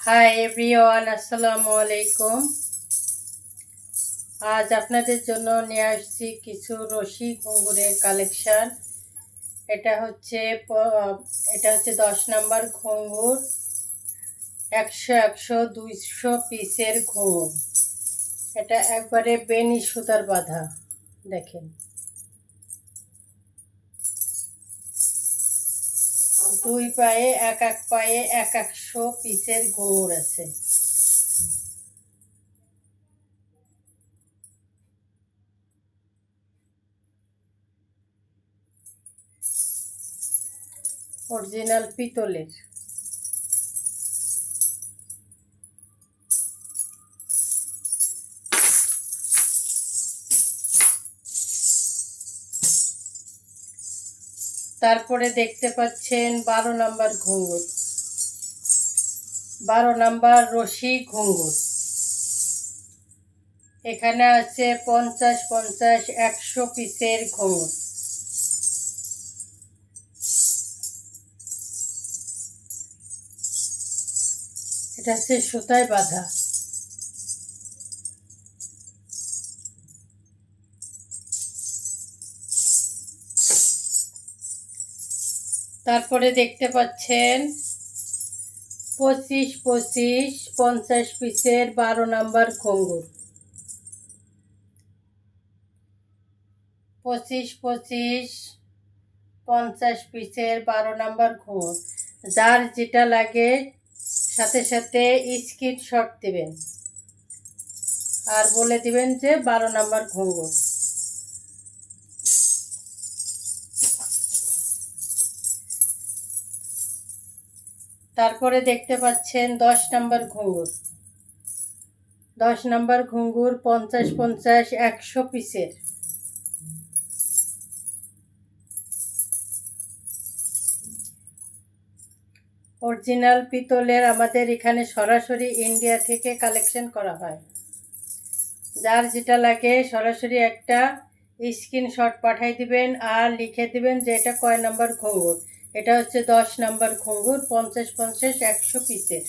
Hi everyone, আসসালামু আলাইকুম। আজ আপনাদের জন্য নিয়ে আসছি কিছু রশি ঘুঙুরের কালেকশন। এটা হচ্ছে 10 নাম্বার ঘুঙুর, 100 পিসের ঘুঙুর। এটা একবারে বেনি সুতার বাঁধা। দেখেন, দুই পায়ে এক পায়ে 100 পিসের ঘুঙুর আছে। অরিজিনাল পিতলের। তারপরে দেখতে পাচ্ছেন 12 নাম্বার ঘুঙুর, 12 নাম্বার রশি ঘুঙুর। এখানে আছে 50, 100 পিসের ঘুঙুর। এটা হচ্ছে সুতায় বাঁধা। তারপরে দেখতে পাচ্ছেন 50 পিসের 12 নাম্বার ঘুঙুর। 50 পিসের 12 নাম্বার ঘুঙুর। যার যেটা লাগে সাথে সাথে স্ক্রিনশট দিবেন আর বলে দিবেন যে 12 নাম্বার ঘুঙুর। তারপরে দেখতে পাচ্ছেন 10 নাম্বার ঘুঙুর, 10 নাম্বার ঘুঙুর 50, 100 পিসের। অরিজিনাল পিতলের। আমাদের এখানে সরাসরি ইন্ডিয়া থেকে কালেকশন করা হয়। যার যেটা লাগে সরাসরি একটা স্ক্রিনশট পাঠিয়ে দিবেন আর লিখে দিবেন যে এটা কয় নাম্বার ঘুঙুর। এটা হচ্ছে 10 নাম্বার ঘুঙুর, 50, 100 পিসের।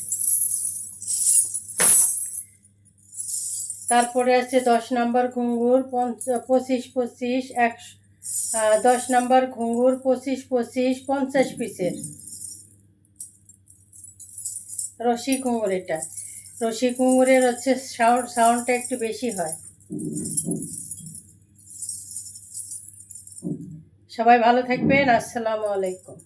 তারপরে আছে 10 নাম্বার ঘুঙুর 25, 10 নাম্বার ঘুঙুর 25, 50 পিসের রশি ঘুঙুর। এটা রশি ঘুঙুরের হচ্ছে সাউন্ডটা একটু বেশি হয়। সবাই ভালো থাকবেন। আসসালামু আলাইকুম।